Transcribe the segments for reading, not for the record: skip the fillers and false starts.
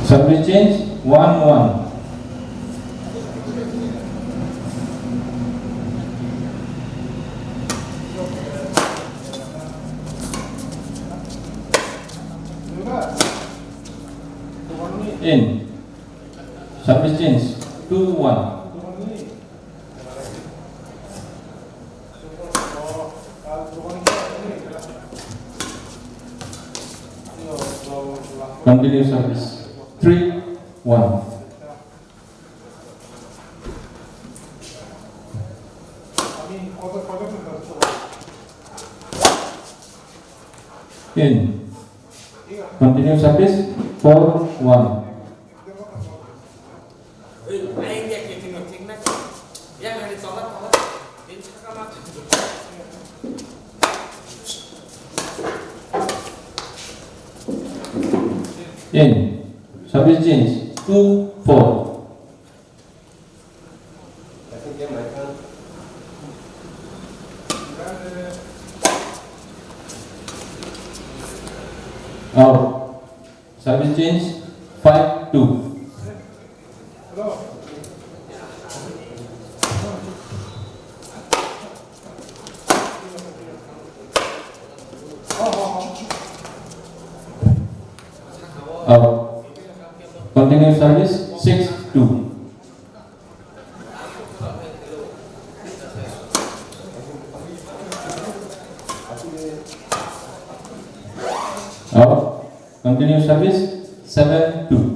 Service change 1-1. In. Service change 2-1. Continue service 3-1. In. Continue service 4-1. In. Service change 2-4. Out. Service change 5-2. Out. Continue service 6-2. Out. Continue service 7-2.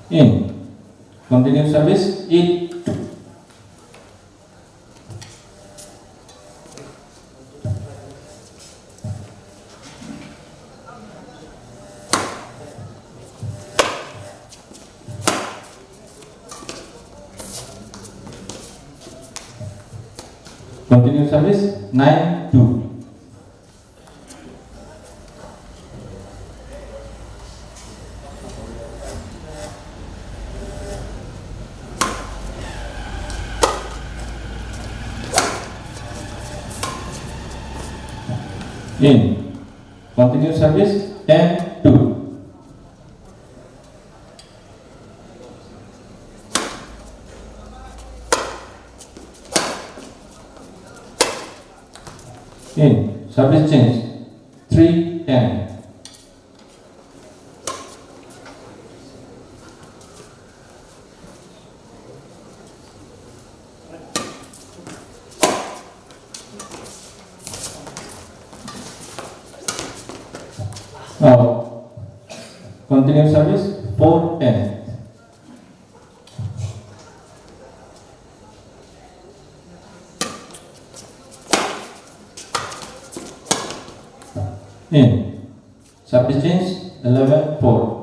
In. Continue service 8-2. Continue service 9-2. In. Continue service 10-2. In. Service change 3-10. Out. Continue service 4-10. In. Service change 11-4.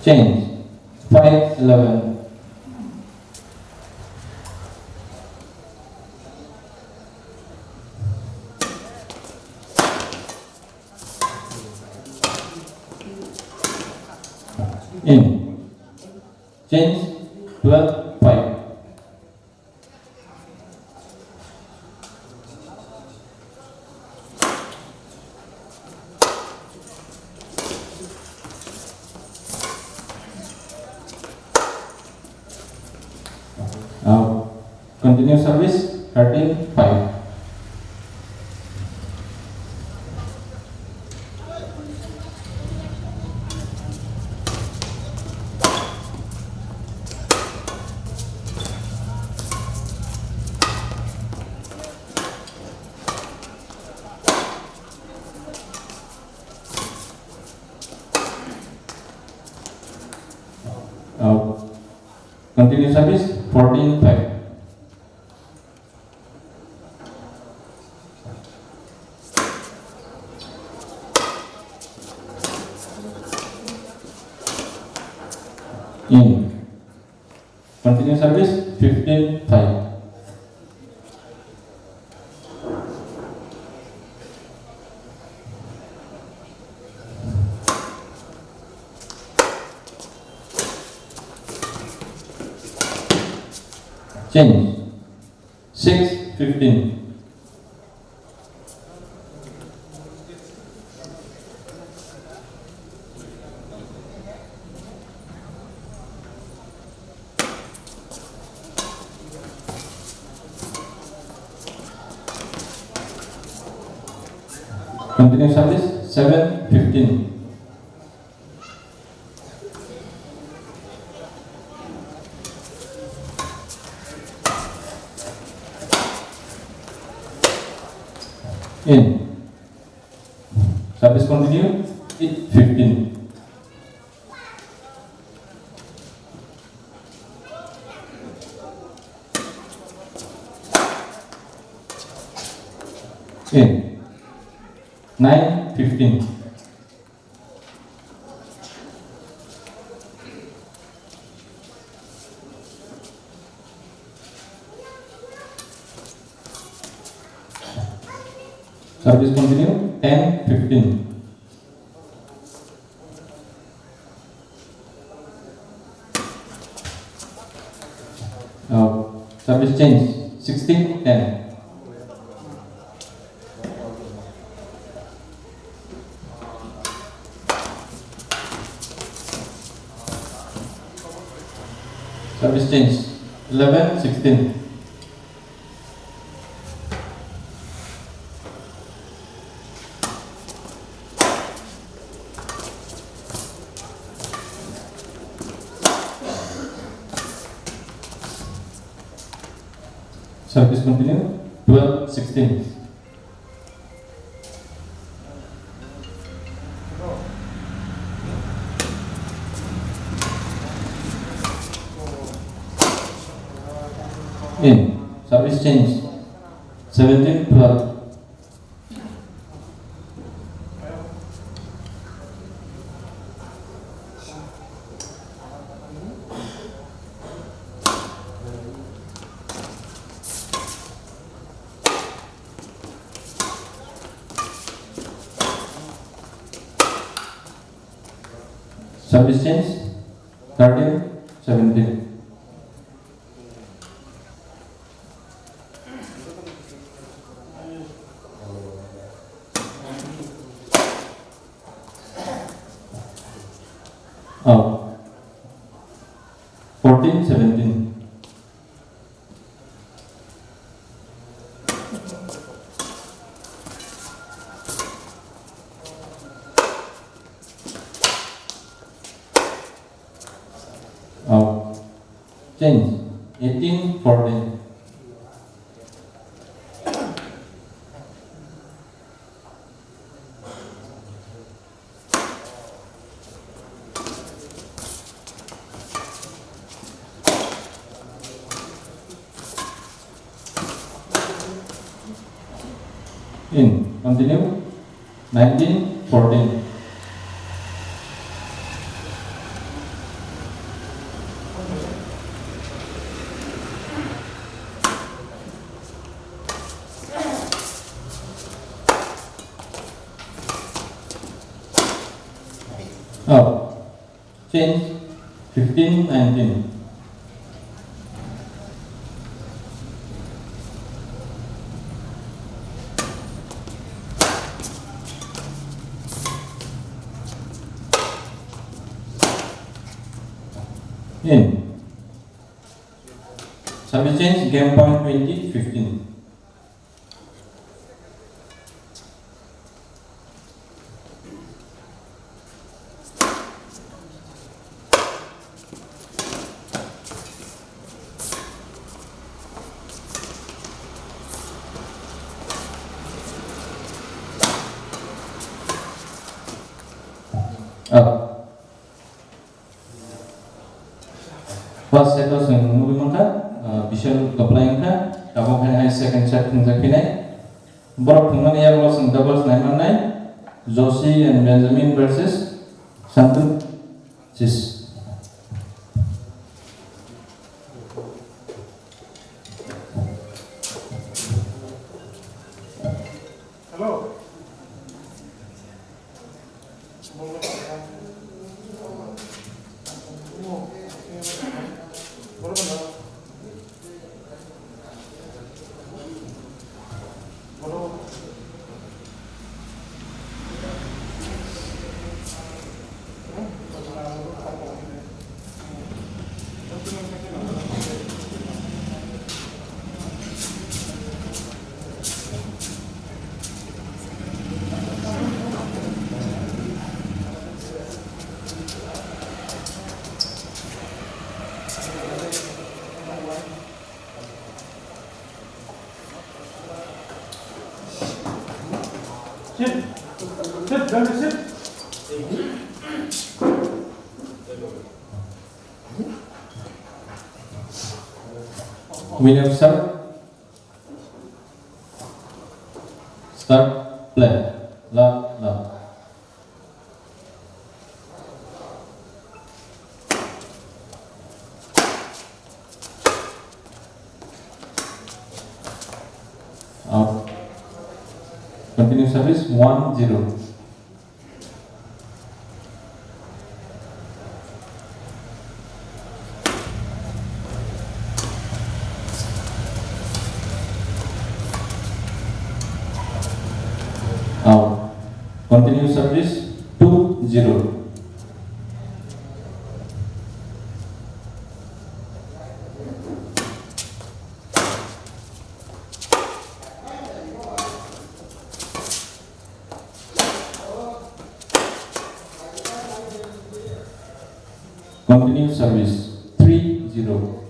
Change 5-11. In. Change 12-5. Out. Continue service 13-5. Out. Continue service 14-5. in. Continue service 15-5. Change 6-15. Continue service 7-15. In. Service continue 8-15. In. 9-15. Service continue 10-15. Service change 16-10. Service change 11-16. Service continue 12-16. In. Service change 17-12. Service change 13-17. Out 14-17. Out. Change 18-14. In. Continue 19-14. Out. Change 15-19. In. Service change game point 20-15. Up. First set of movie mangka, visual applying ka, kamu kan hai second set thingja pinai. Borok thingman ya bolos doubles 919, Joshi and Benjamin versus Santun Cis. Sit. Sit, don't sit. William sir, start play. Love, love. Out. Continue service 1-0. Out. Continue service 2-0. Continue service 3-0.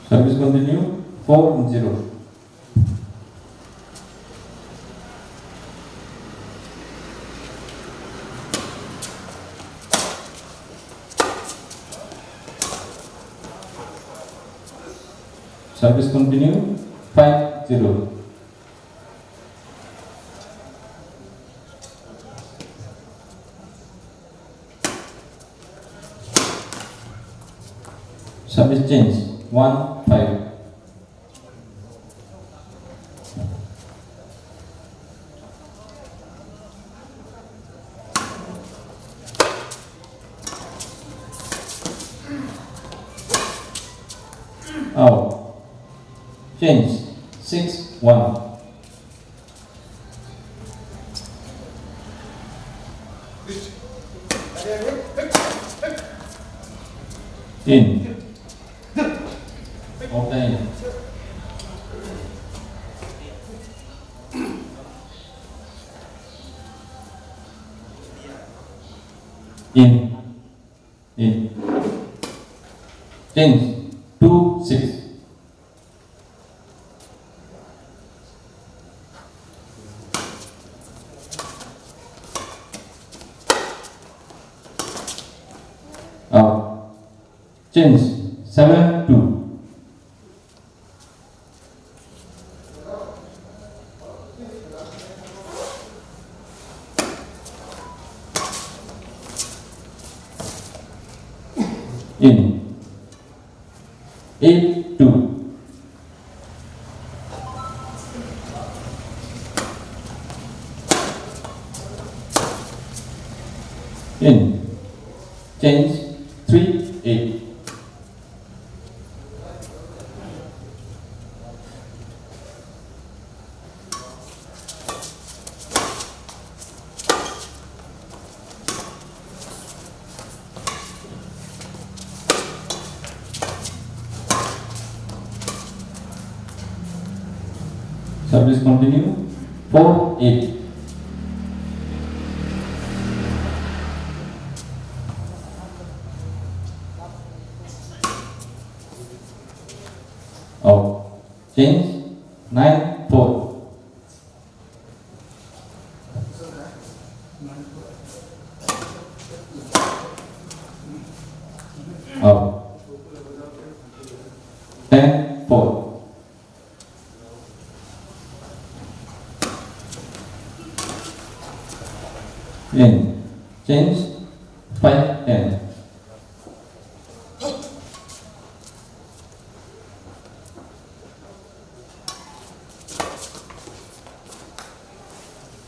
Service continue 4-0. Service continue 5-0. Service change 1-5. Out. Change 6-1. In. Off the in. In. Change 2-6. Out. Change 7-2. In. 8-2. In. Change 3-8. Service continue 4-8. Out. Change 9-4. Out. 10-4. In. Change 5-10.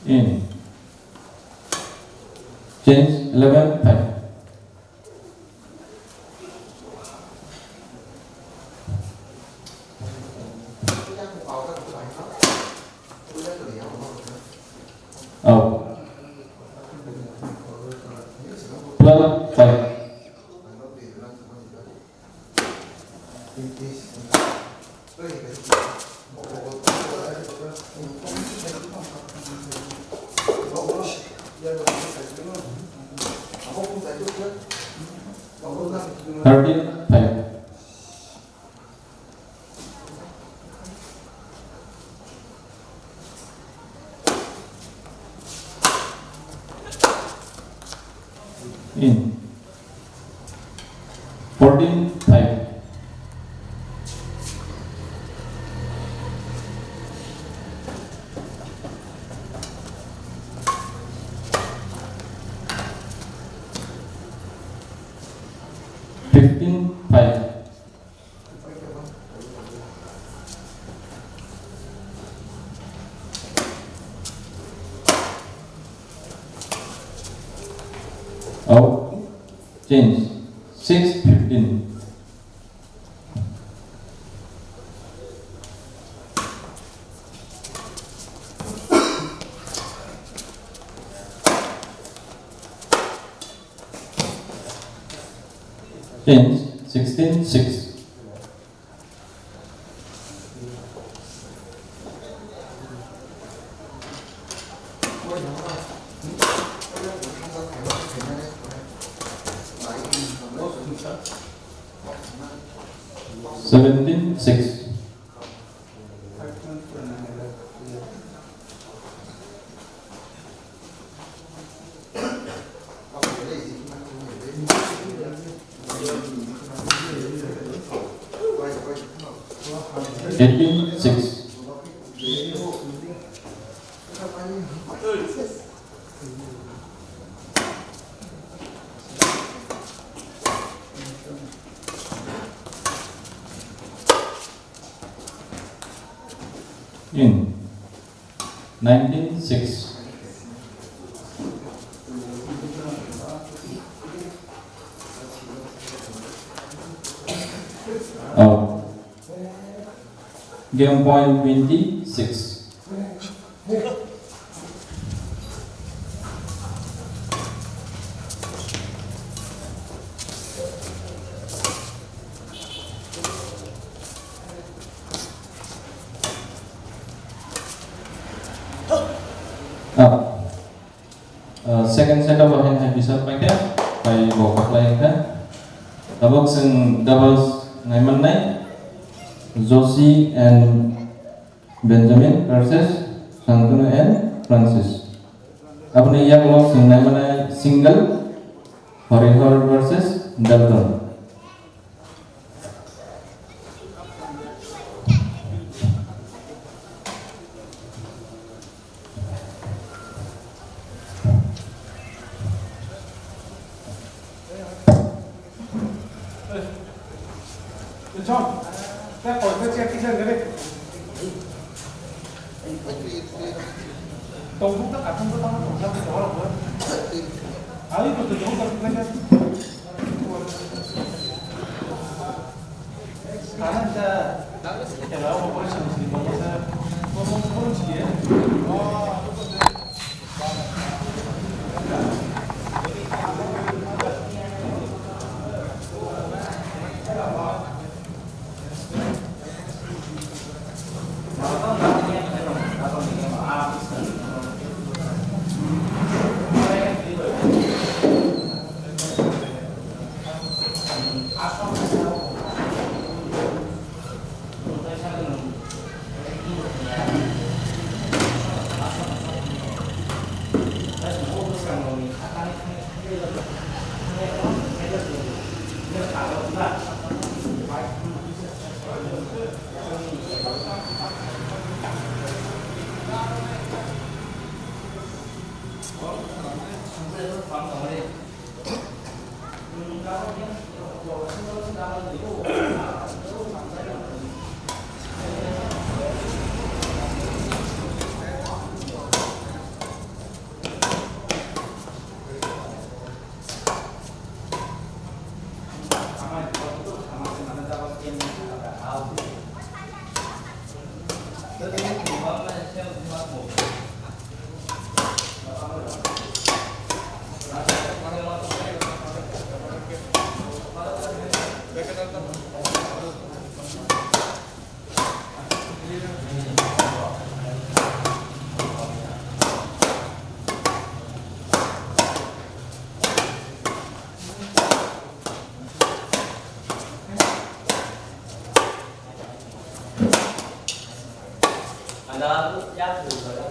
In. Change 11-5. Out. 12-5. Thirteen, 5. In. 14-5. Fifteen, 5. Out. Change. 6-15. Change. 16-6. Seventeen, 6. Eighteen, 6. In. 19, 6. Out. Game point 26. Second set of hand hai bisa pakai by bokak lain kan. Tabok sing doubles ngaiman nai Josie and Benjamin versus Santunu and Francis. Apne yang lo sing ngaiman nai single Harihar versus Dalton. John, cái khỏi cái xe cái đi. Tổng cũng tất cả không có tao nó tổng ra đó là ấy của từ chỗ cần lên khả năng ra để nó một cái sự gì mà nó ra không chỉ Anda giác từ rồi đó.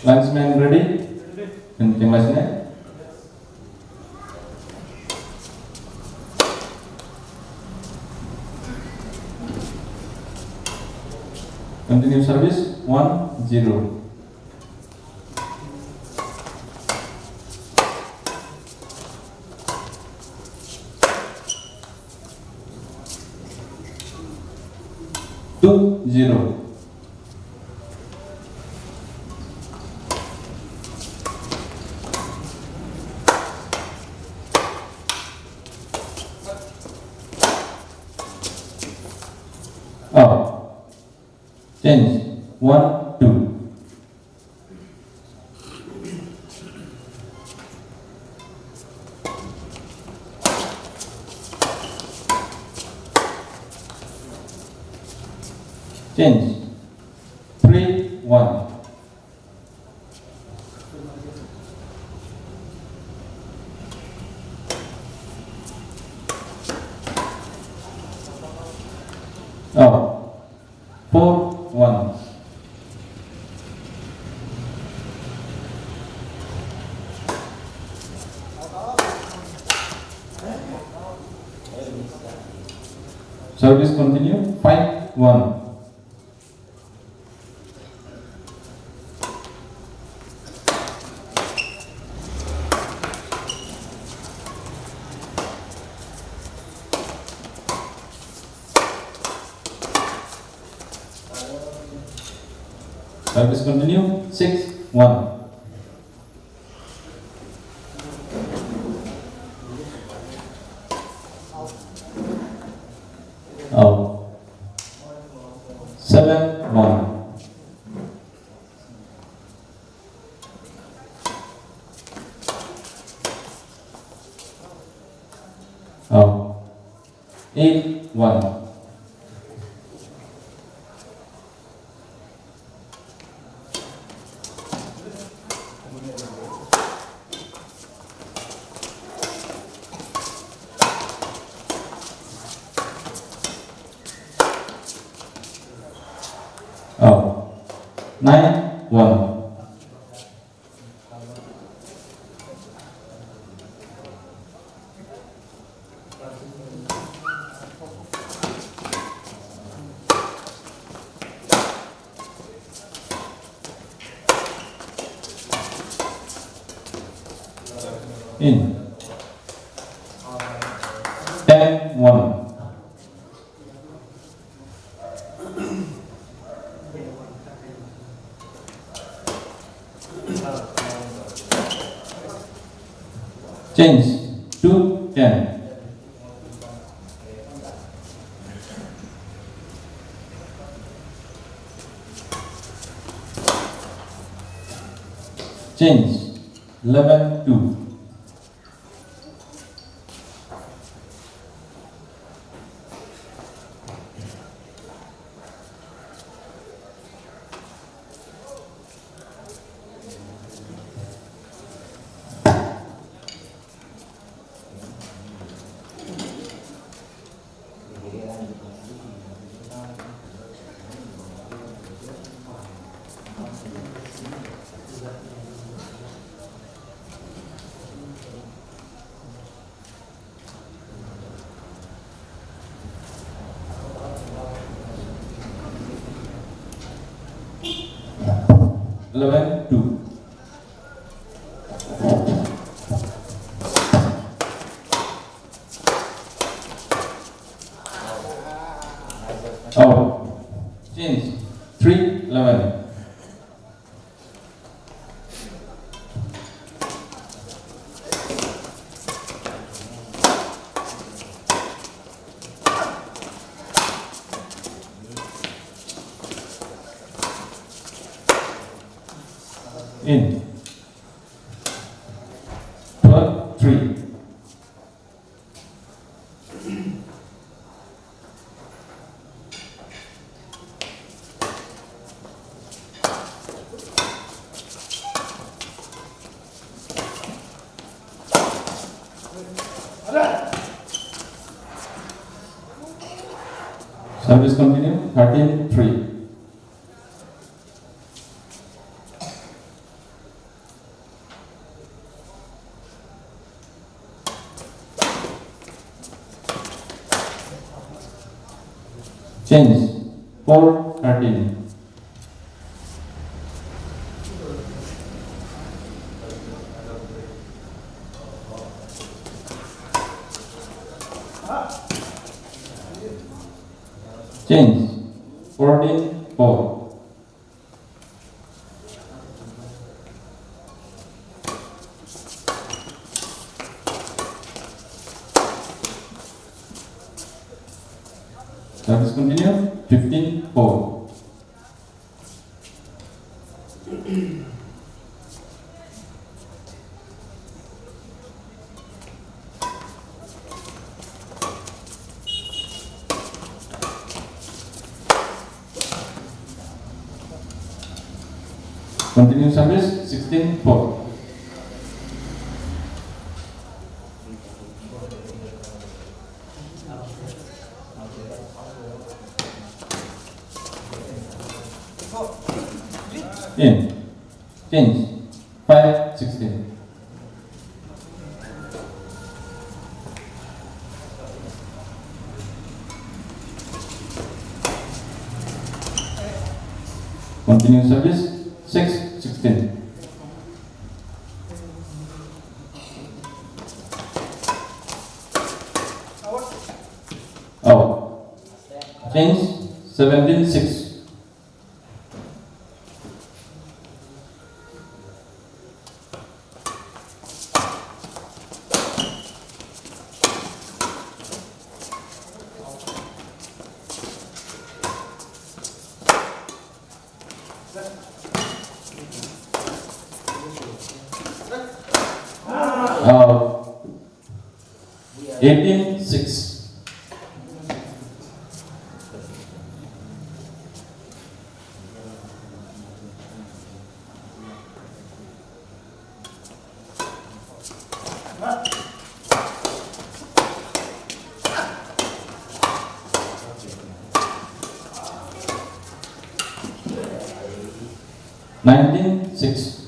Linesman ready? Kencing lasnya. Continue service 1-0. Two zero. Oh, change 1-2. Change 3-1. Service continue. 5-1. Service continue. 6-1. Out. 7-1. Out. 8-1. Out. 9-1. In. 10-1. Change. 2-10. Change. 11-2. Eleven two. Out. Change. 3-11. In. 12-3. Service continue. 13-3. Change. 4-13. Change. 14-4. Service continue. 15-4. Continue service. 16-4. In. Change. 5-16. Continue service 6-16. Out. Change 17-6. Out. 18-6. Nineteen six.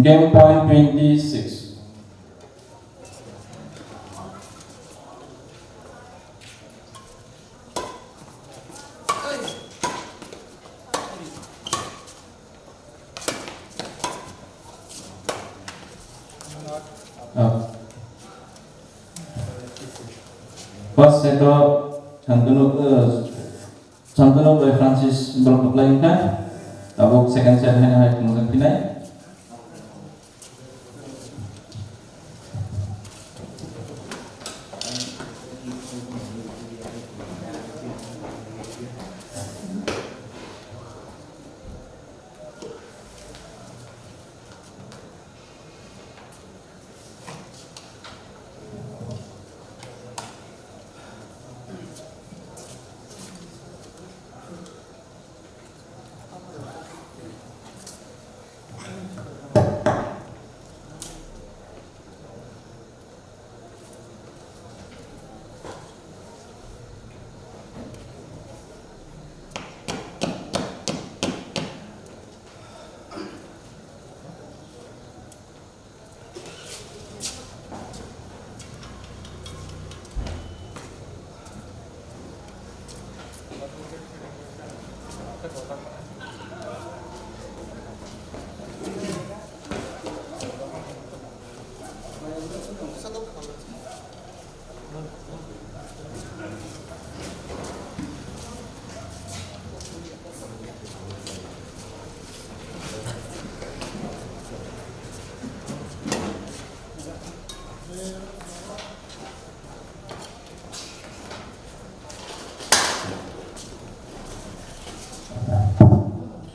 Game point 26. First set of Chantunu by Francis berpelainkan. Tabuk second set hanya hai kemudian pinai.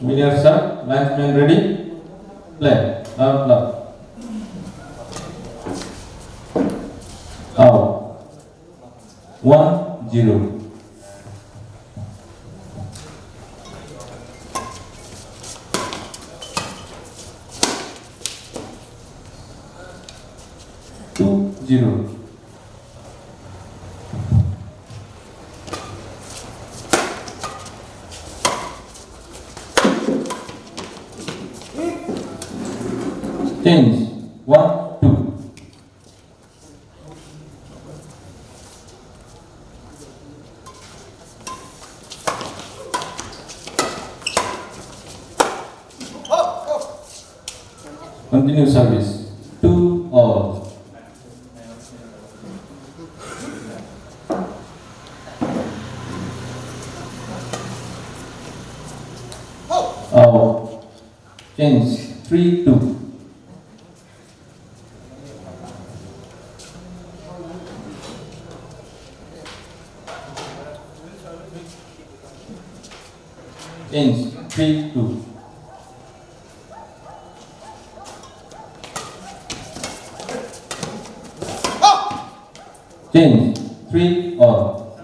Media start, linesman ready, play, love. Out. 1-0. Two zero. Change 1-2. Continue service 2-all. Out. Change 3-2. Change 3-2. Change 3-all.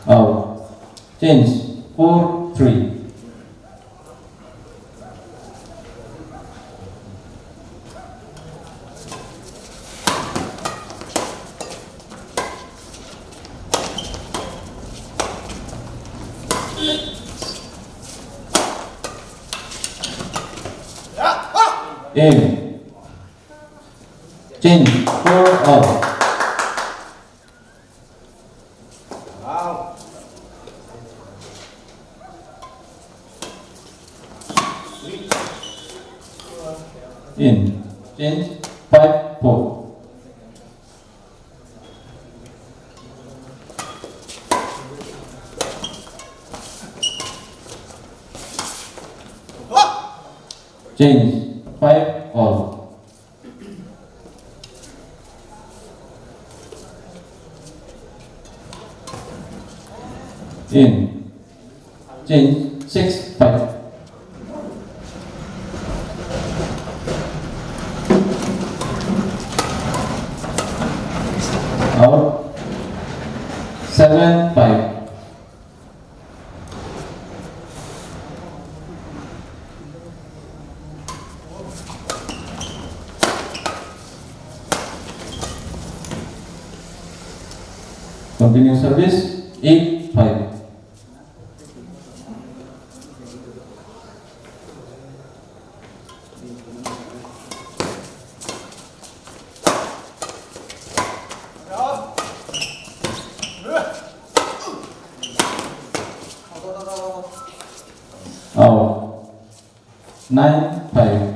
Out. Change 4-3. In. Change. 4 all. Wow. In. Change. 5 4. Change. 5 all. In. Change. 6 5. Out. 7 5. Continue service. 8 5. Out. 9 5.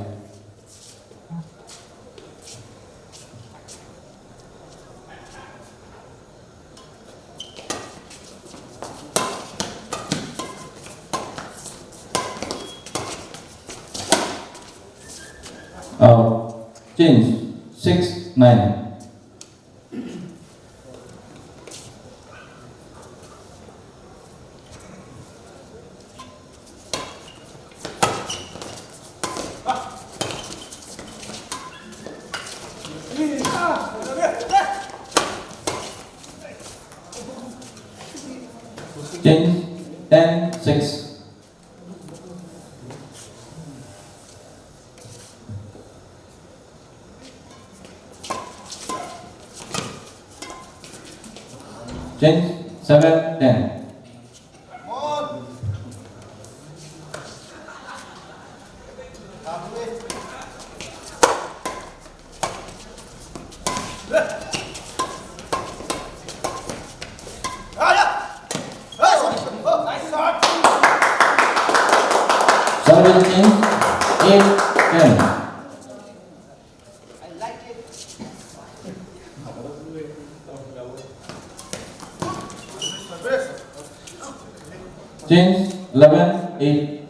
Out. Change. 6 9. Change. 10 6. Change. 7 10. Service change. 8 10. Change. 11 8.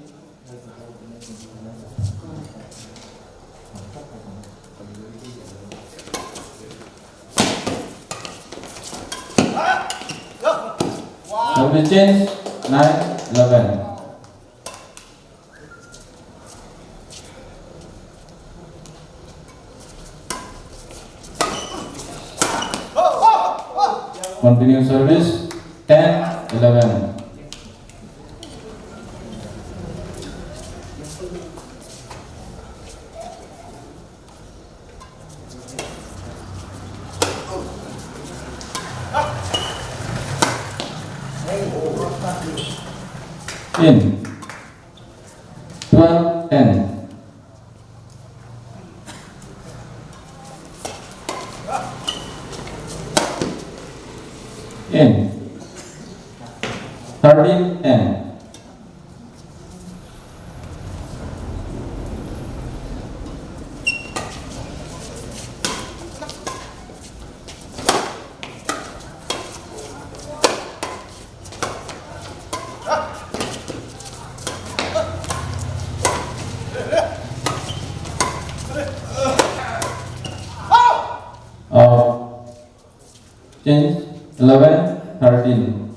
Service change. 9 11. Continue service. 10 11. In. 12 10. In. 13 10. Out. Change. 11 13.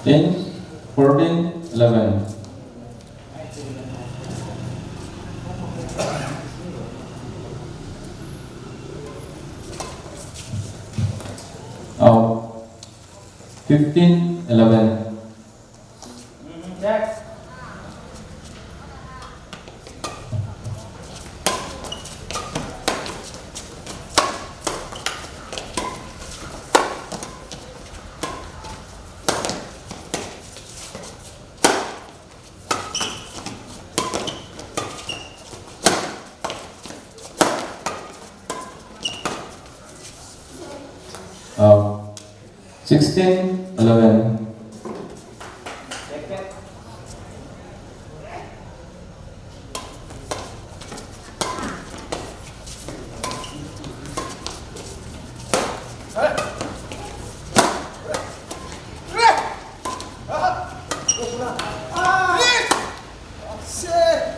Change. 14 11. Out. 15 11. Next. 16-11.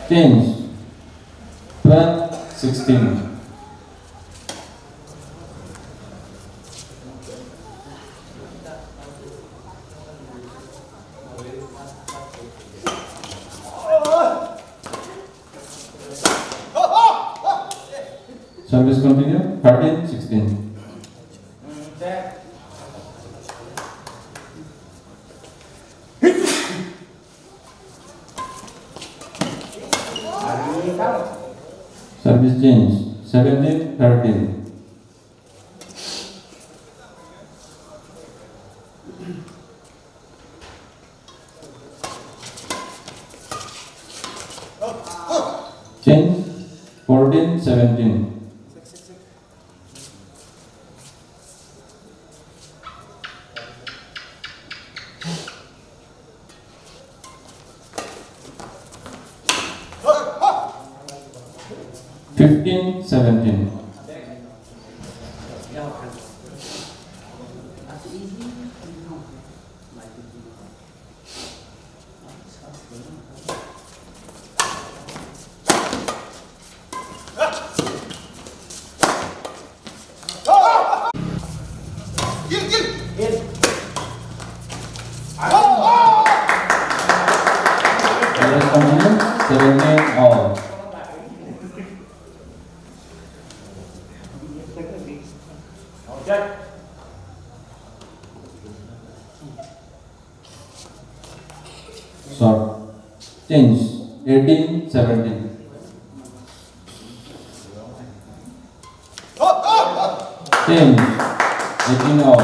Change. 12-16. Service continue. 13-16. Service change. 17-13. Change. 14-17. Fifteen, 17. Service continue. 17 all. Short. Change. 18-17. Change. 18 all.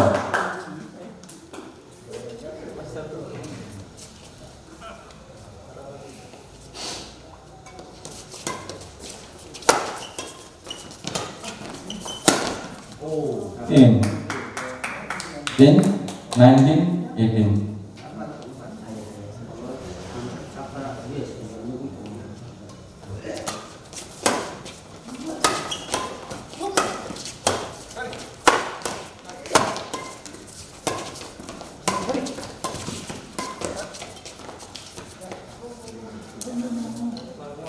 In. Then 19-18.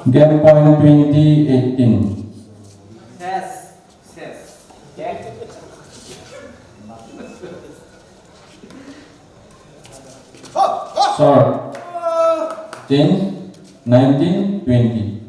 Game point 20-18. Short. Change. 19-20.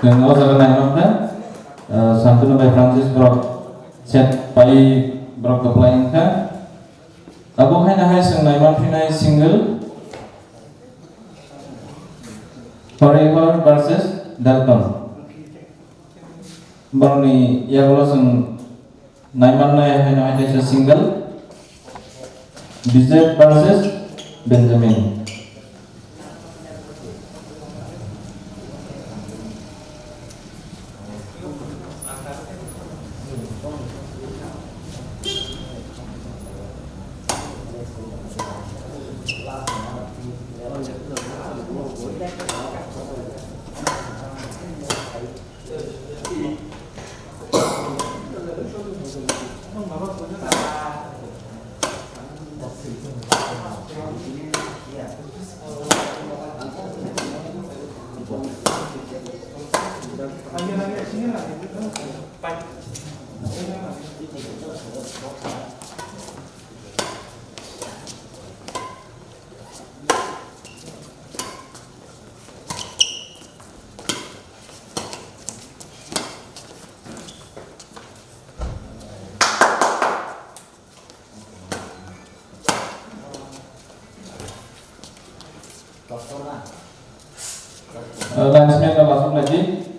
Dengan usaha naiknya, Santino by Francis Brock set by Brock the playing ka. Abong hai na hai sang naiman finai single. Forever versus Dalton. Bang ni ya kalau sang naiman na hai na hai sa single. Bizet versus Benjamin.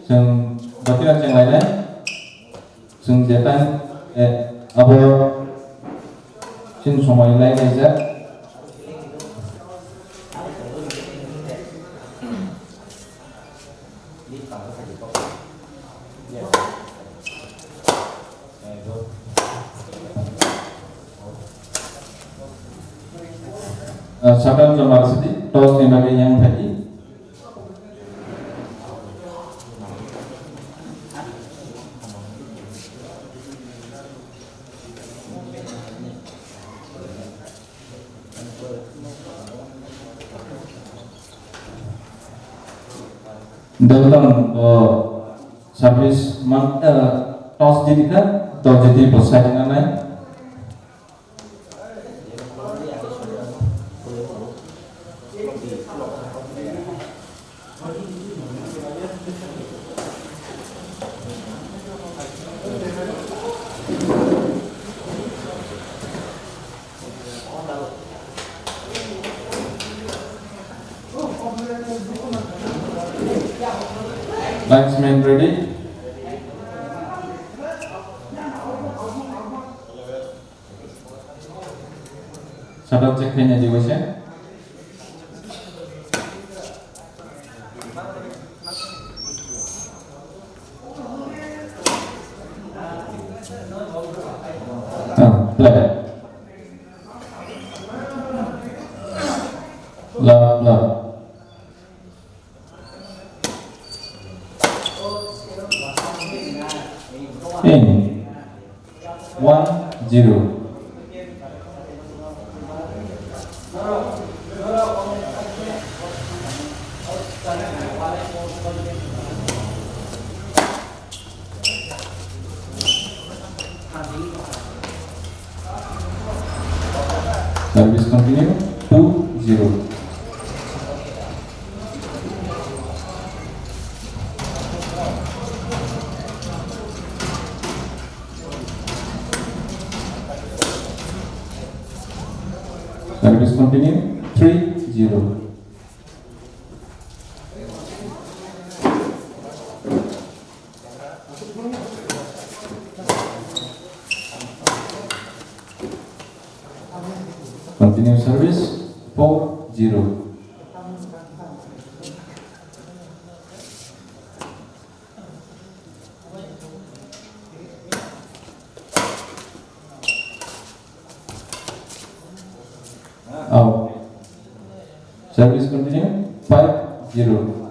जों bagian yang lainnya जों datang abo sin somai lain aja Saudara Jomar Siti, tos ni bagi yang tadi. Dalam service tos jadi kan, tos jadi bosai dengan lain. Linesman ready? Saudara cek hanya di website. Play. Love. In 1-0. Service continue 2-0. Service continue 3-0. Continue service 4-0. Out. Service continue 5-0.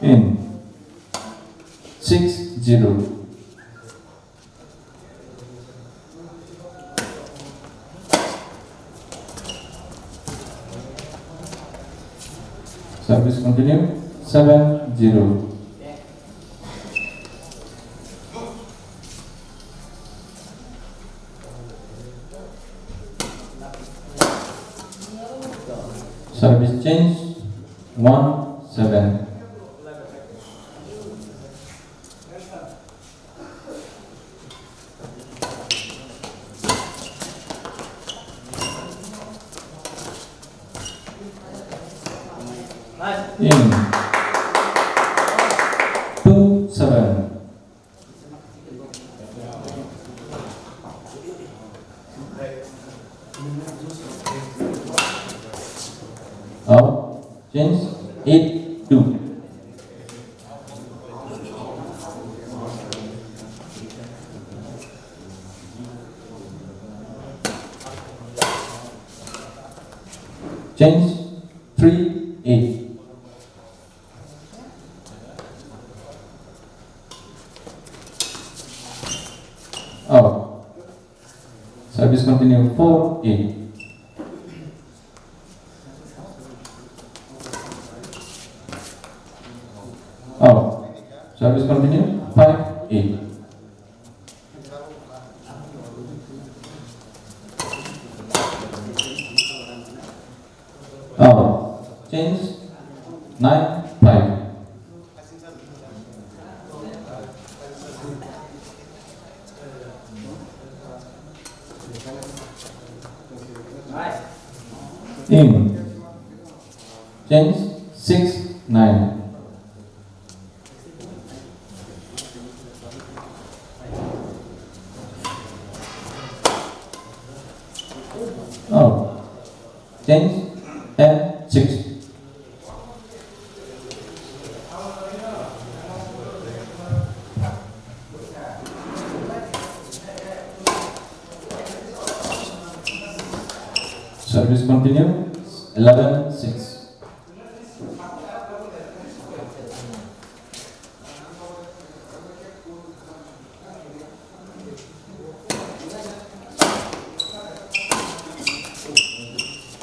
In 6-0. Service continue 7-0. Service change 1-7. In 2-7. Out. Change 8-2. Change 3-8. Out. Service continue 4-8. Out. Service continue 5-8. Out. Change 9-5. In. Change 6-9. Out. Change F6. Service continue. 11-6.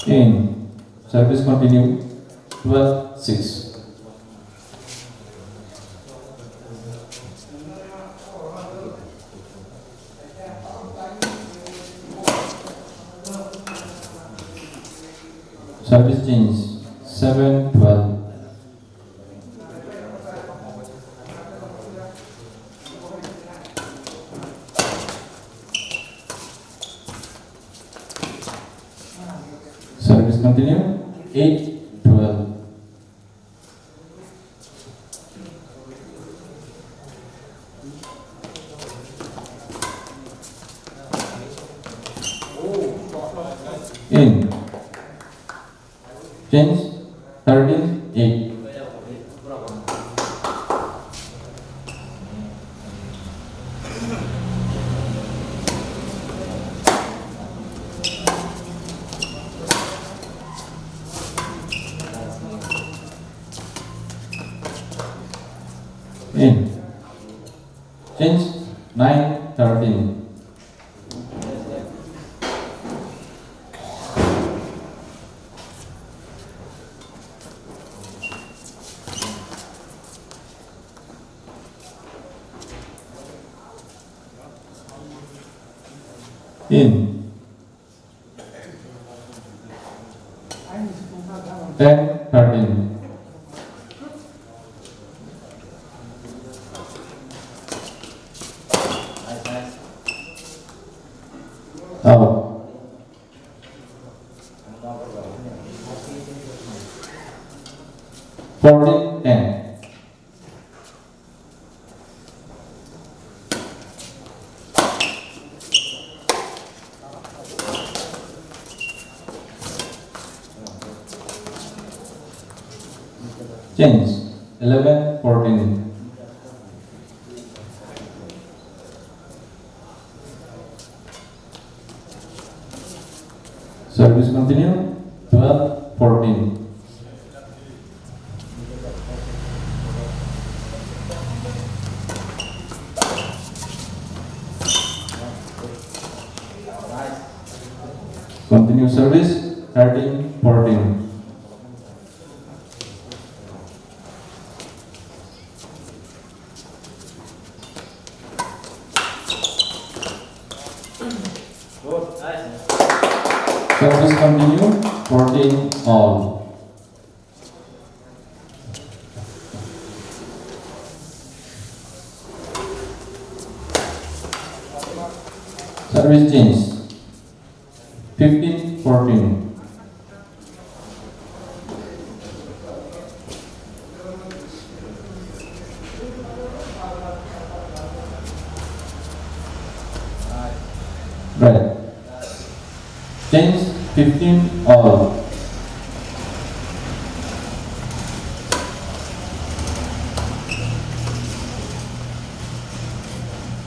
In. Service continue. 12-6. Service change 7-12. Service continue 8-12. In. Change 13-8. In. Change 9-13. In. 10-13. Out. Fourteen 10. Change 11-14. Service continue 12-14. Continue service 13-14. Service continue 14 all. Service change 15-14. Right. Change 15 all.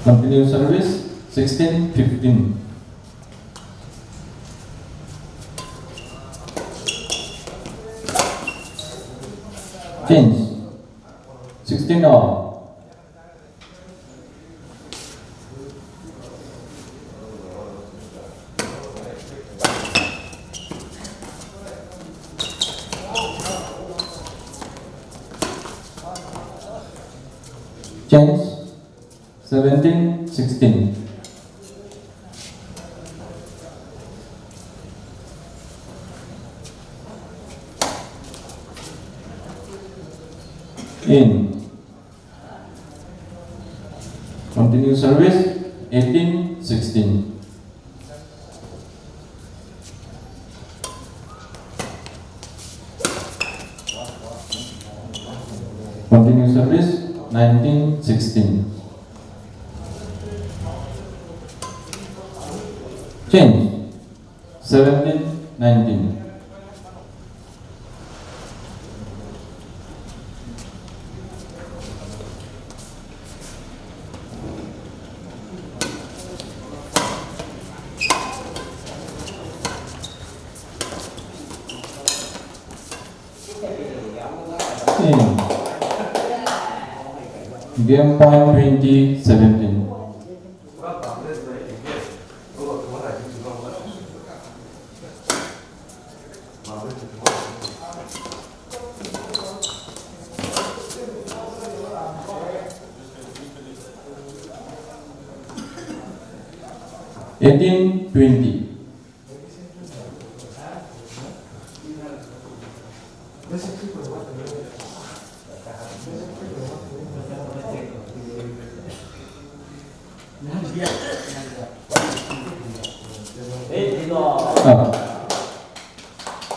Continue service 16-15. Change 16 all. Change 17-16. In. Continue service 18-16. service 19-16. Change 17-19. Game point 20-17. Eighteen 20.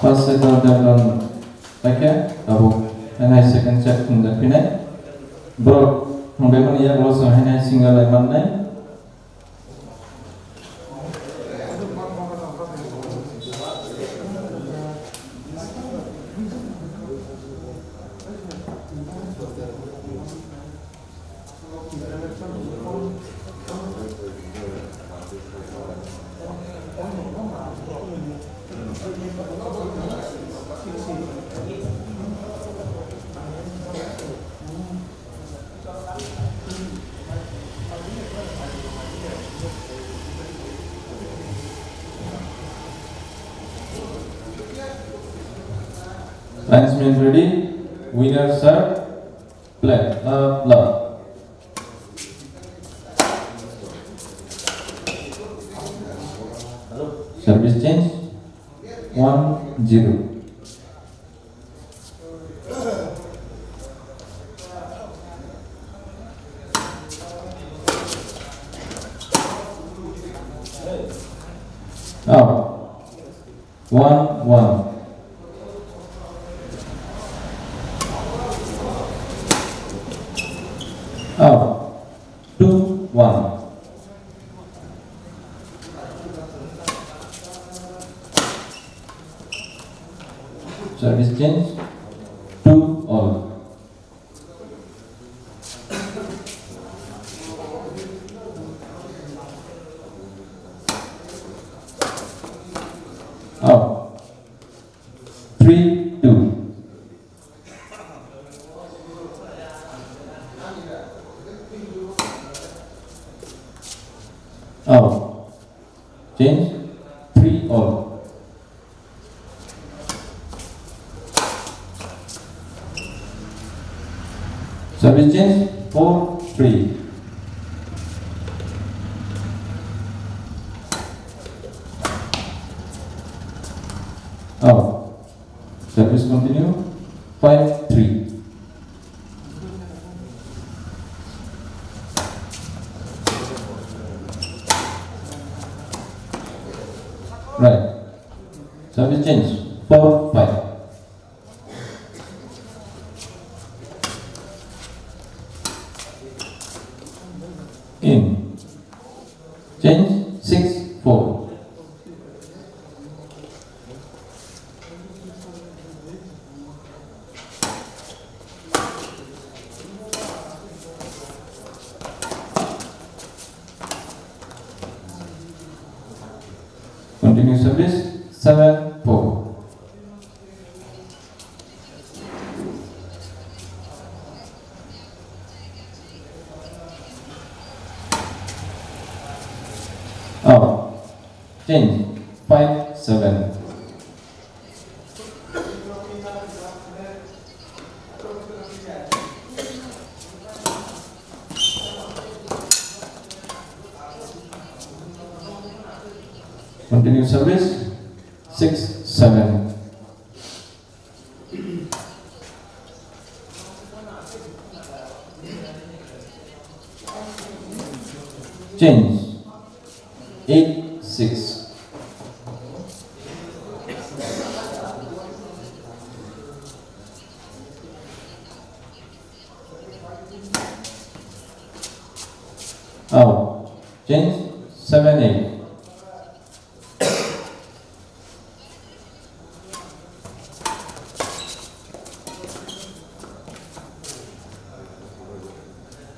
First set of them on pakai, lalu henai second set untuk pinai. Bro, mungkin ia lolos henai single lemon nai. Linesman ready. Winner serve. Play. Love. Service change. 1-0. Out. 1-1. Out. 2-1. Service change. 2-all. Out. 3-2. Out. Change. 3-all. Service change. 4-3. Out. Service continue. 5-3. Right. Service change. 4-5. In. Change. 6-4. Continue service. 7-4. Out. Change. 5-7. Continue service. 6-7. Change. 8-6. Change 7-8.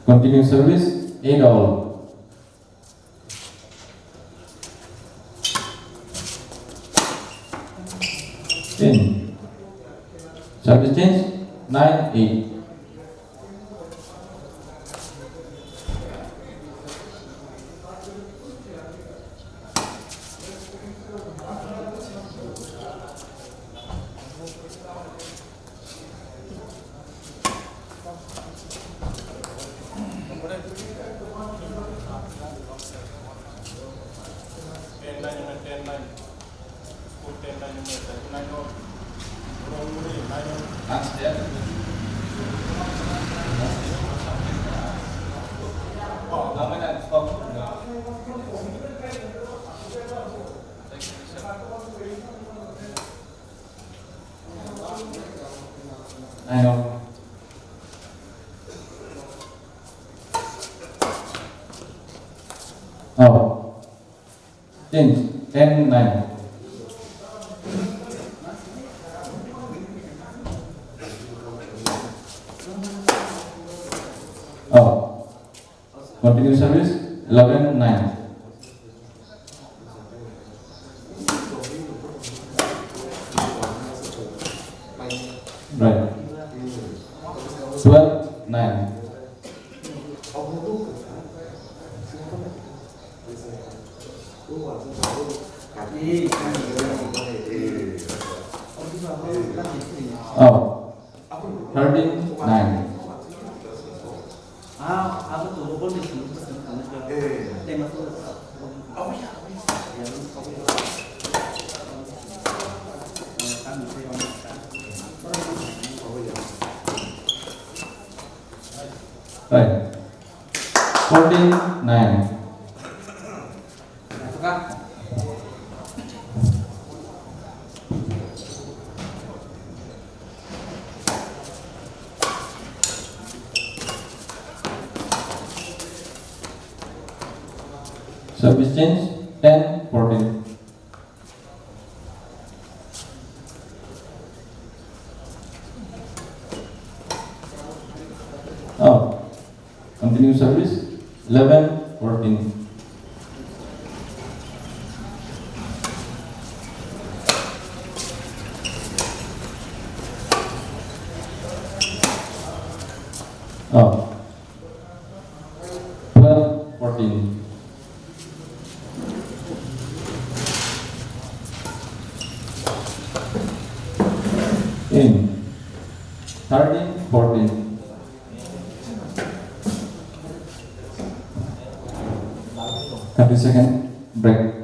Continue service 8-all. In service change 9-8. I know. Oh. Change 10-9. Oh. Continue service 11-9. Right. 12-9. Oh. 13-9. Right. 14-9. Service change 10-14. Oh. Continue service 11-14. Oh. 12-14. In 13-14. 30-second break.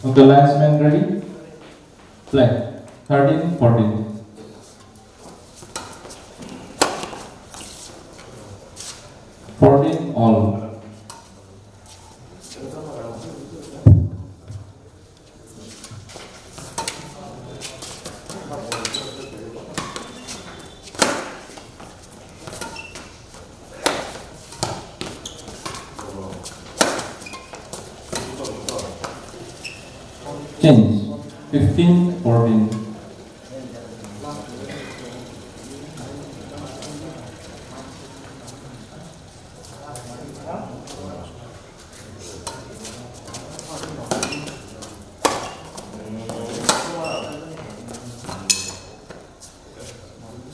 Okay, linesman ready? Play. 13-14. All. Change 15-14.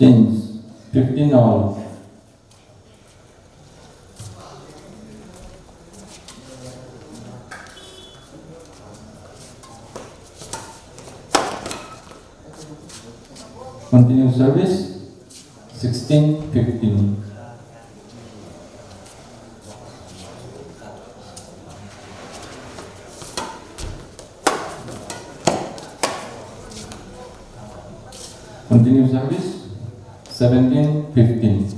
Change 15 all. Continue service 16:15. Continue service 17:15.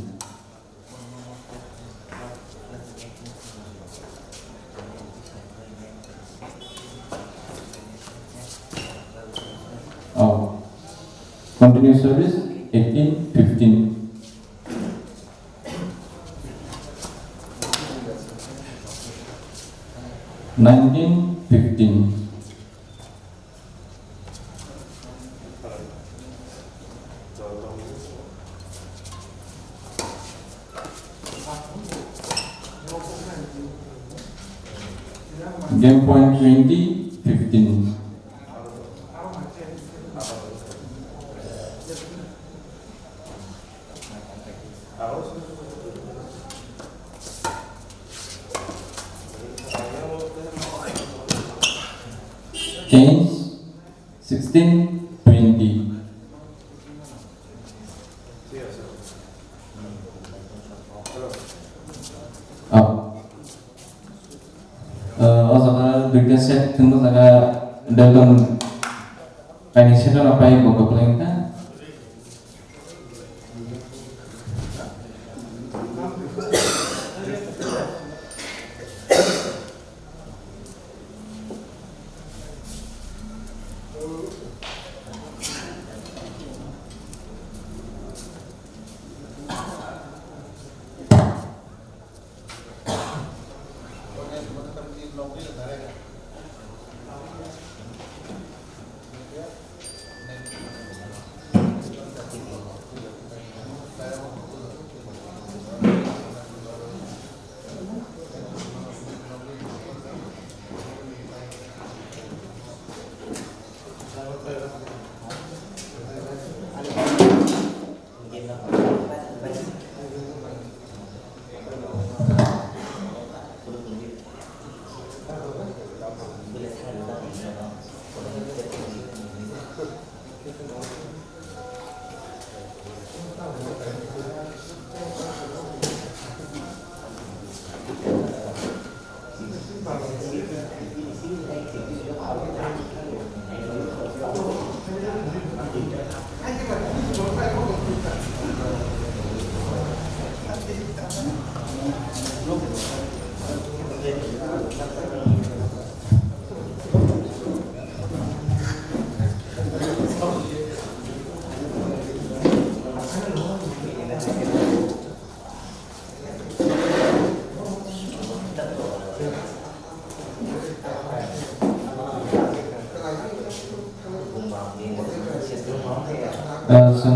Continue service 18:15. Nineteen 15. Game point 20:15. Change 16:20. Duitnya set tentu saja dalam financial apa yang bawa pelengkap.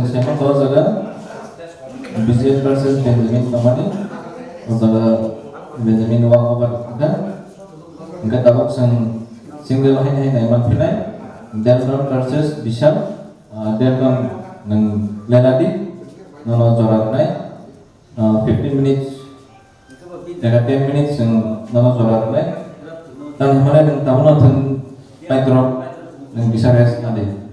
Siapa tahu saja Bizet versus Benjamin Tamani atau Benjamin Wang obat kan enggak tahu single lain naiman pinai Delton versus Bishal Delton nang Lenadi nono corak naik 15 minutes jaga 10 minutes yang nono corak naik dan mana yang tahu nonton back drop yang bisa rest nanti.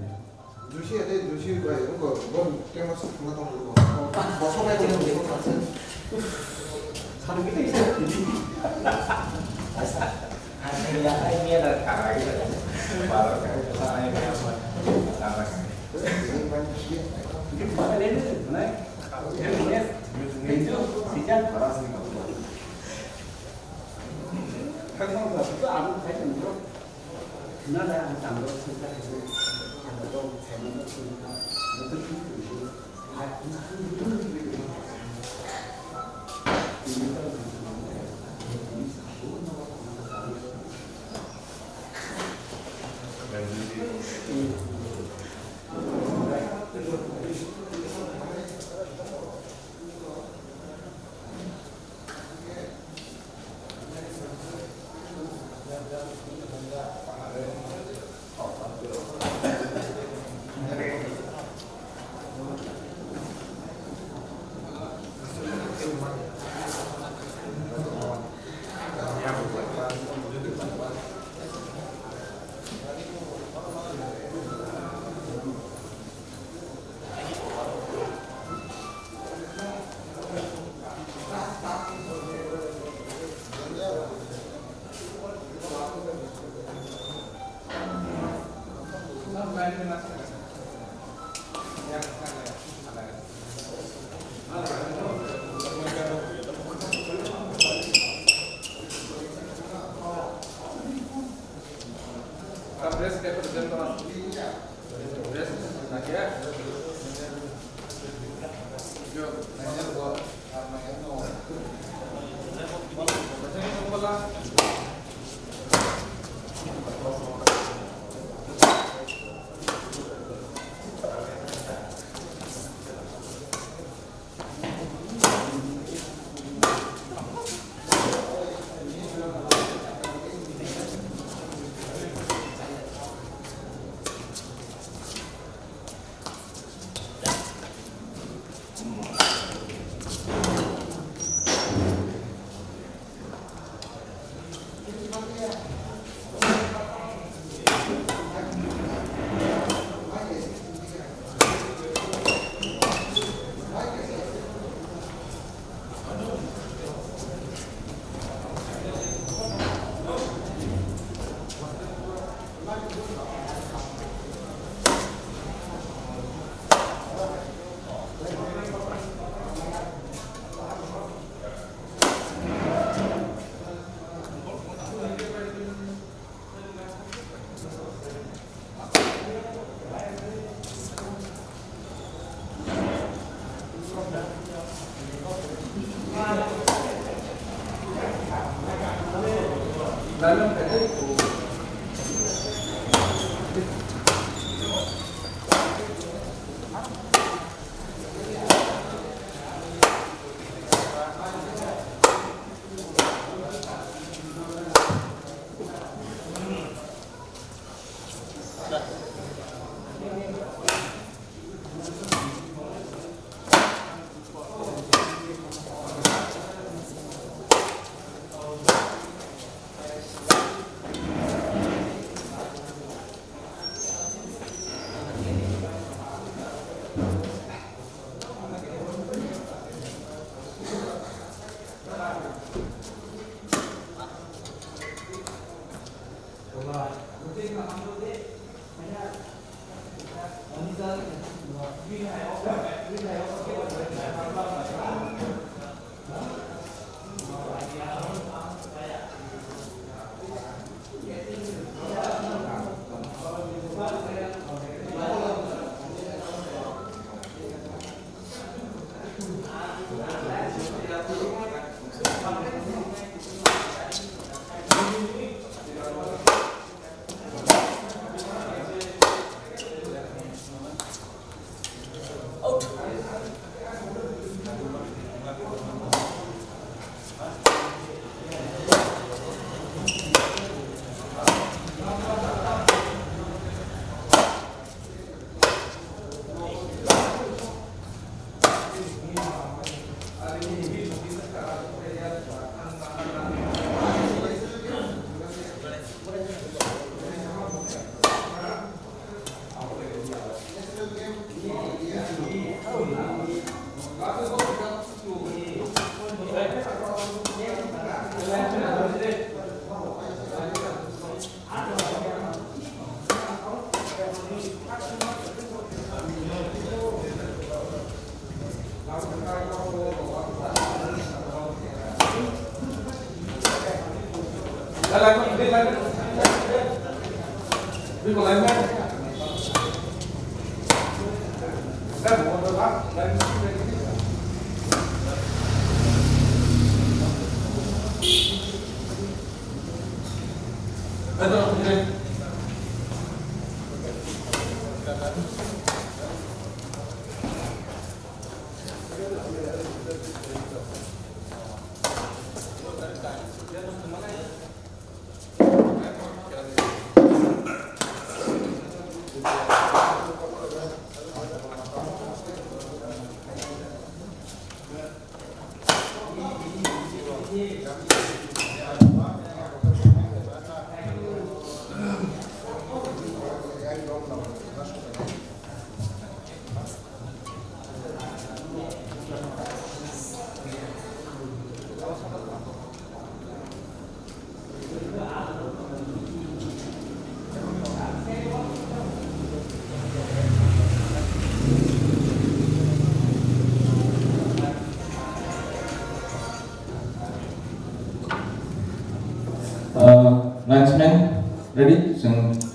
Linesman, ready?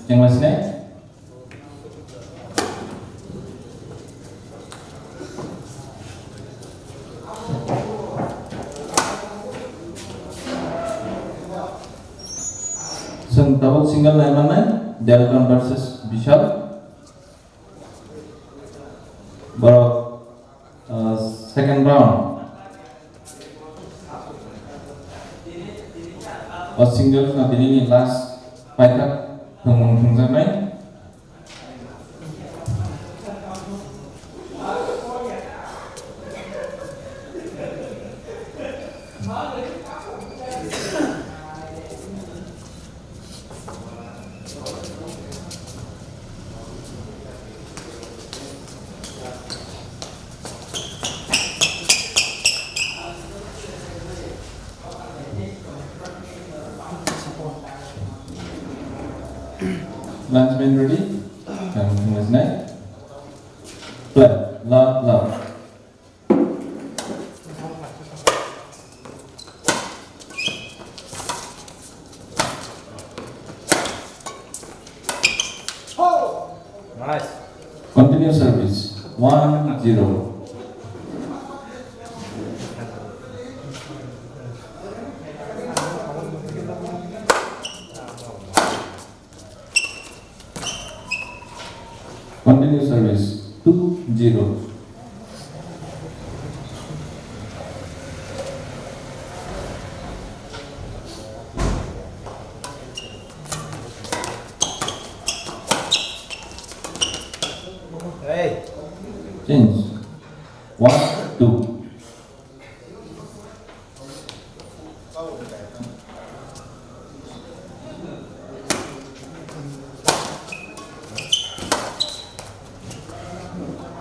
Yang masnya? Double single lineman, Delcon versus Bishop. Baru second round. Single saat ini last fight up menghubungkan. Linesman ready? Mas naik. Play. Love. Nice. Continue service. 1-0. 1-2.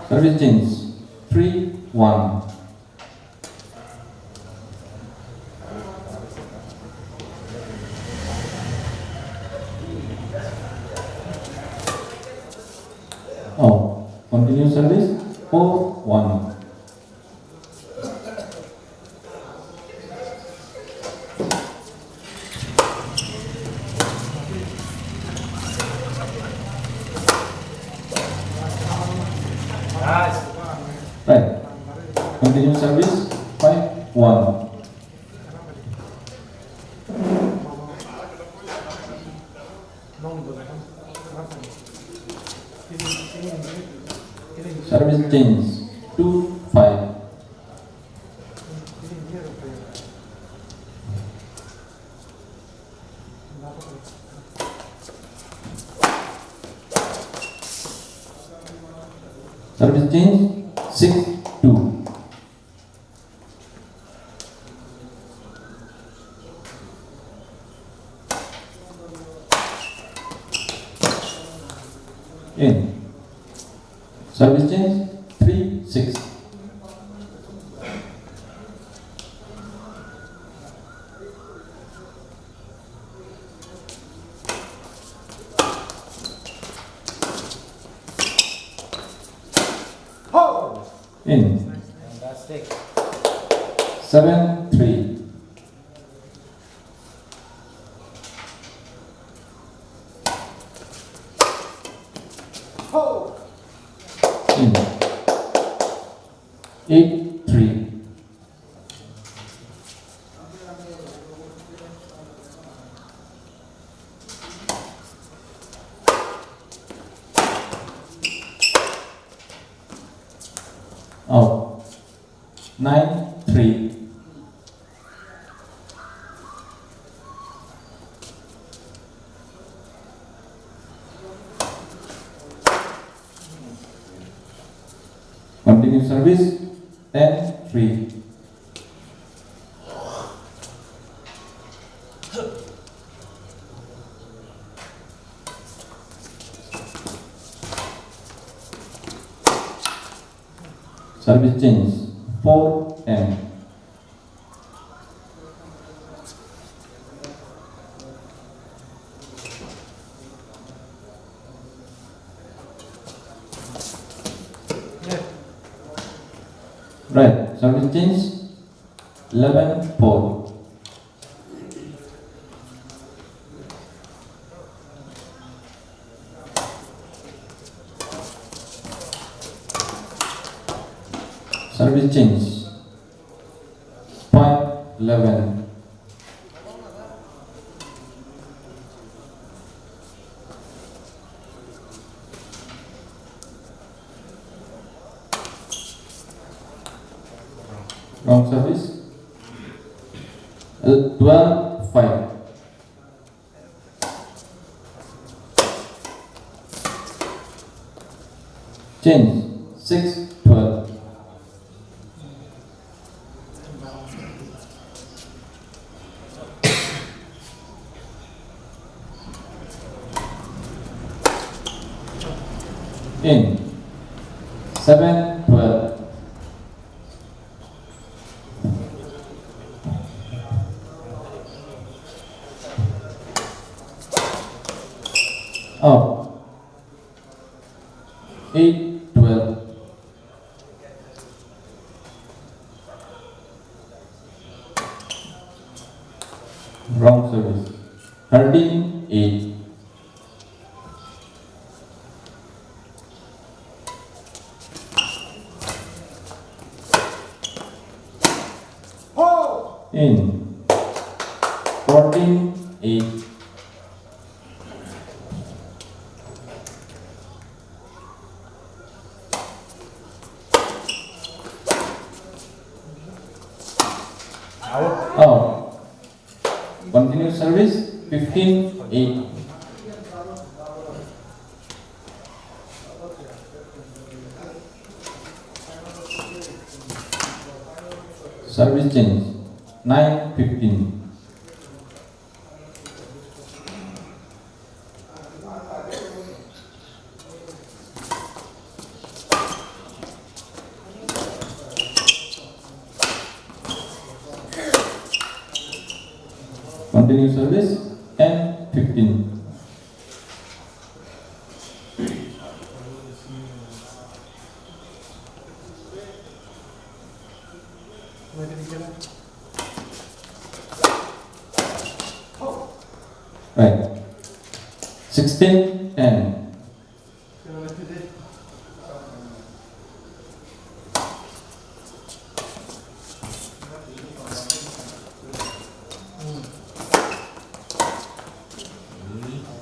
Service change 3-1. Oh, continue service 4-1. Nice. Right. Continue service 5-1. Service change 2-5. Service change 6-2. In. Service change 3-6. In. Fantastic. 7-3. In. 8-3. Out. 9-3. Continue service 10-3. Service change 4-M. Right, service change 11-4. Service change 5-11. Wrong service 12-5. Change 6-12. In 7-12. Out 8-12. Wrong service 13-8. In 14-8. Out. Continue service 15-8. Service change 9:15. Continue service 10:15. Right. 16:10.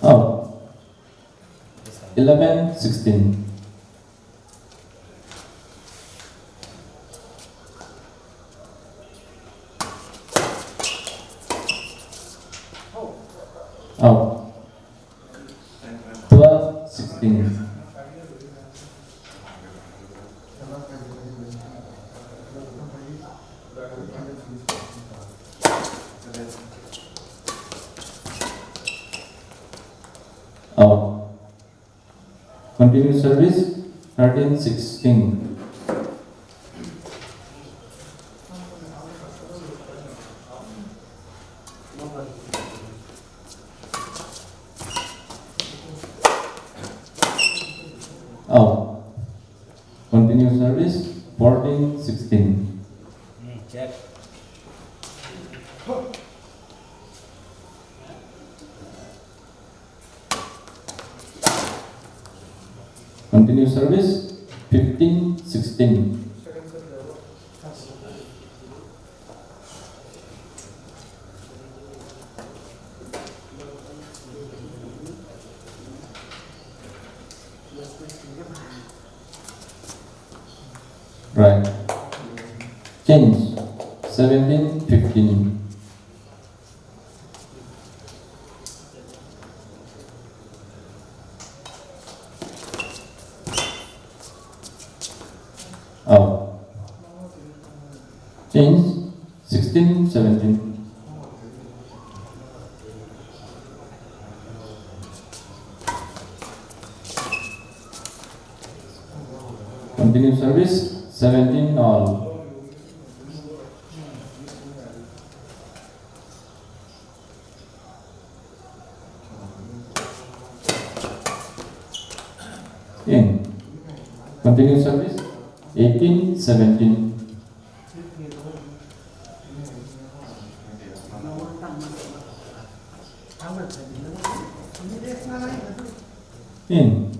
Oh. 11:16. Out. 12:16. Out. Continue service 13:16. Out. Continue service 14:16. Check. Continue service 15:16. Right. Change 17:15. Out. Change 16:17. Continue service 17 all. In. Continue service 18:17. In.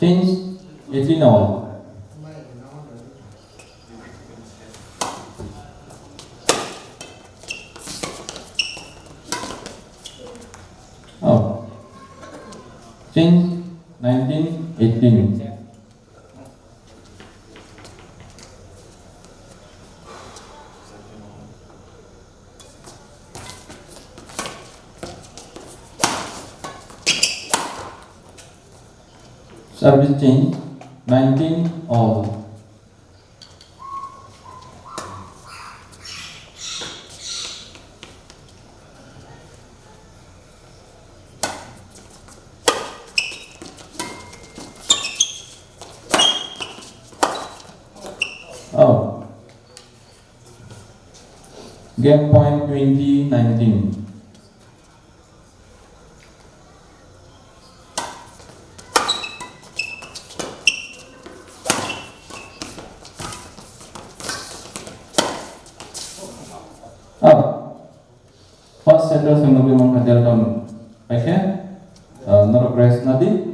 Change 18 all. Out. Change 19:18. Service change 19 all. Out. Game point 2019. First setter Sanggupi menghadirkan pakai Norgres Nadi.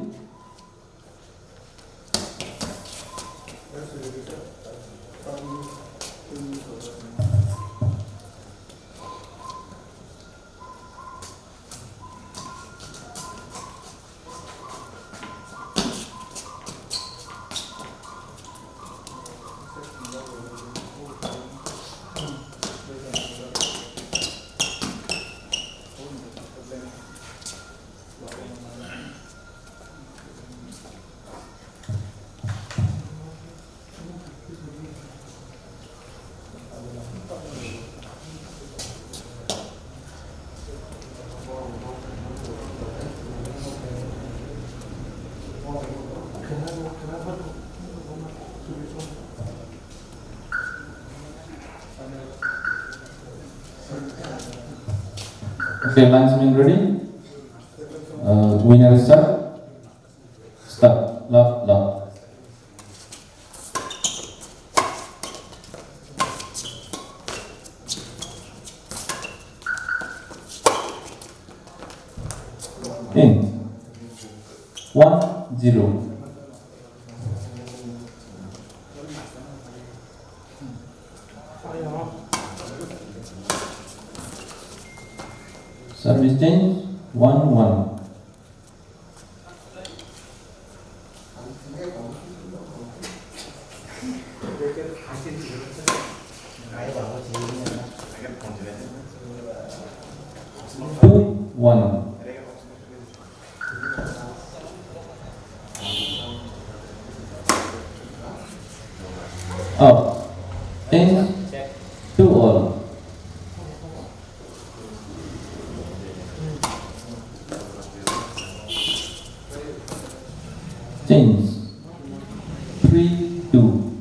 Okay, linesman ready? Winner start. Start. Love, love. In 1-0. Service change 1-1. Two, 1. Out. Change 2-all. Change 3-2.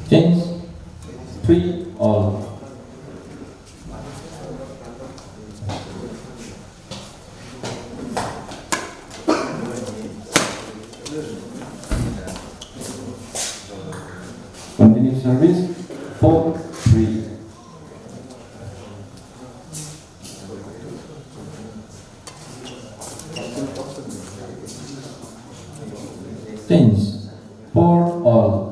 Change 3-all. Continue service 4-3. Change 4-all.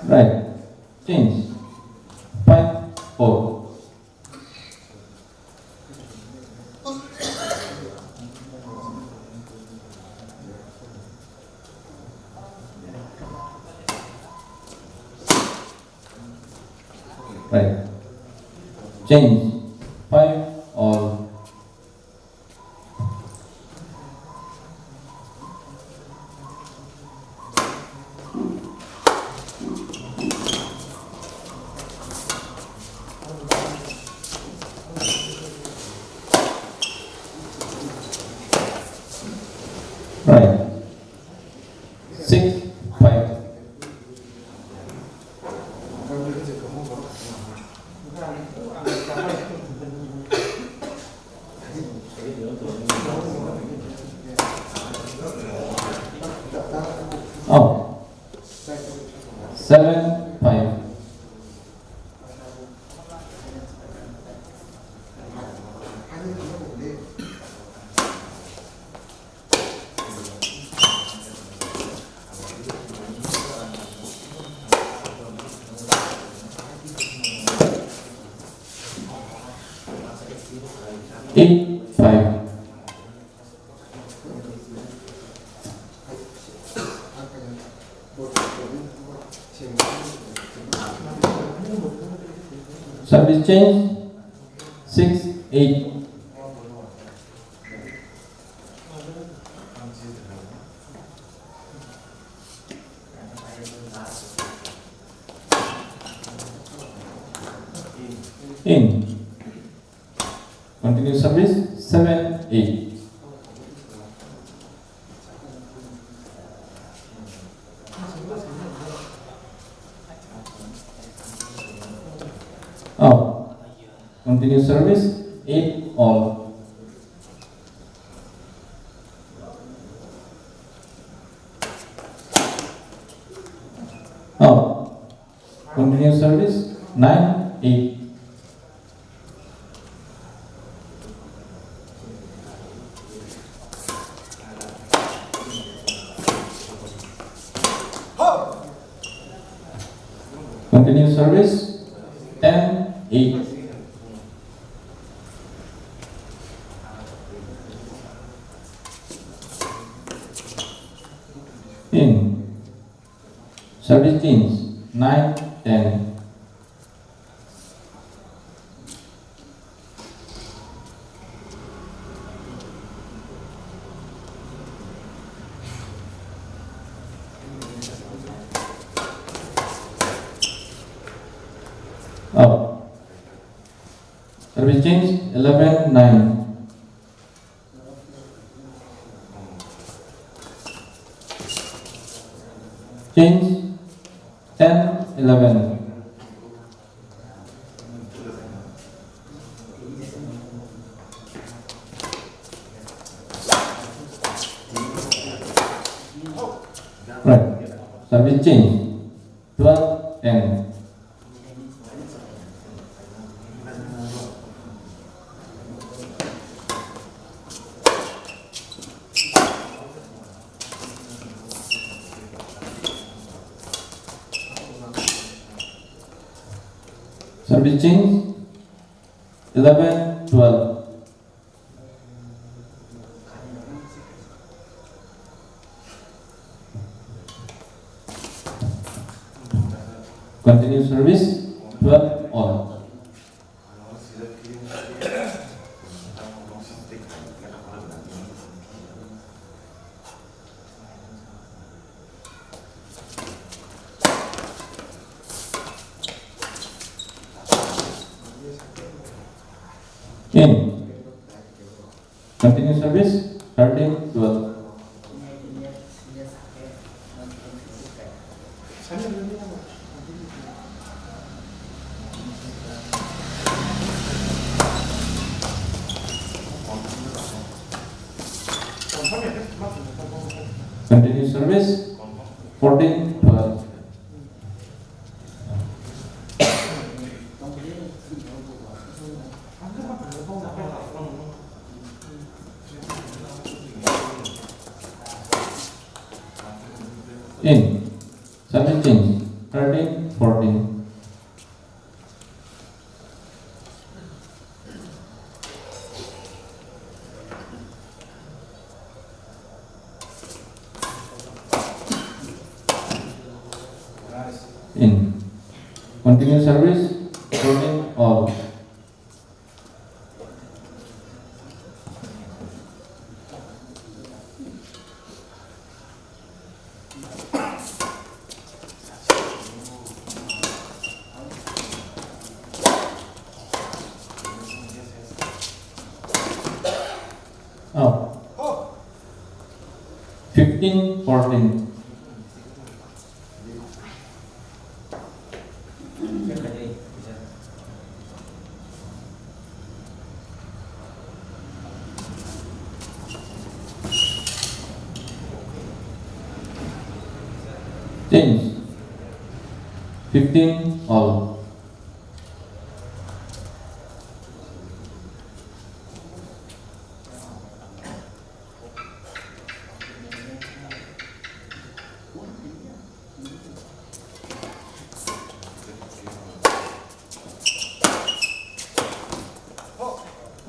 Right. Change 5-4. Right. Change 5-all. Right. 6-5. Out. 7-5. Eight, 5. Service change 6-8. In. Continue service 7-8. Out. Continue service 8-all. Out. Continue service 9-8. Continue service 10-8. In. Service change 9-10. Service change 11-9. Change 10-11. Right. Service change 12-10. Service change 11-12. Continue service 12-all. In. Continue service 13-12. Continue service 14-12. In. Service change 13-14. In. Continue service 14-all. Out. 15-14. Change 15-all.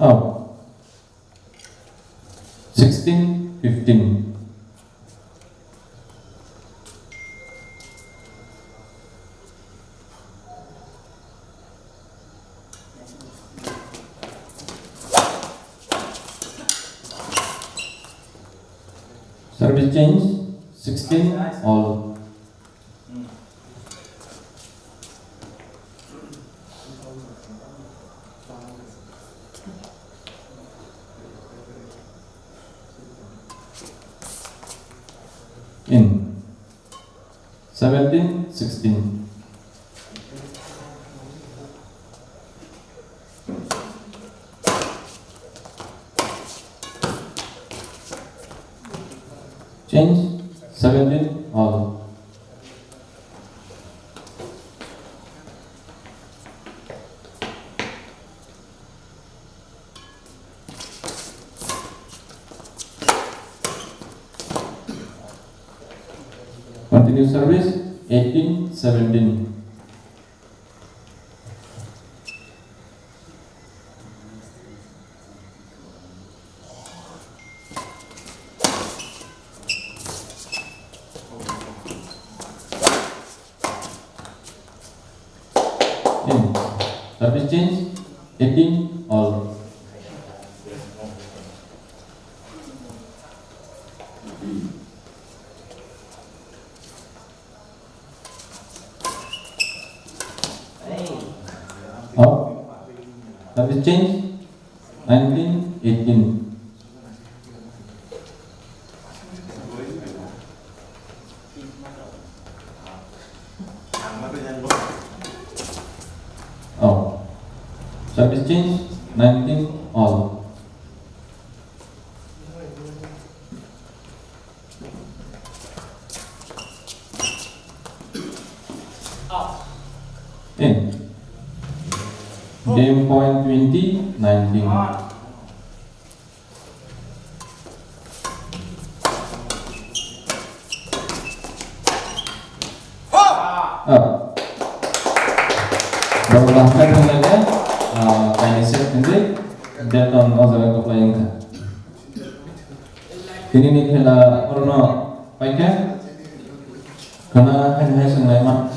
Out 16-15. Service change 16-all. In 17-16. Change 17-all. Continue service 18-17. In. Service change 18-all. Out Service change 19-18. Oh. Service change 19 all. In. Game point 20 19. Up. Beberapa kali kayak set nanti datang orang ke playing ka. Kini ni kela orang pakai karena hanya sengaja mak.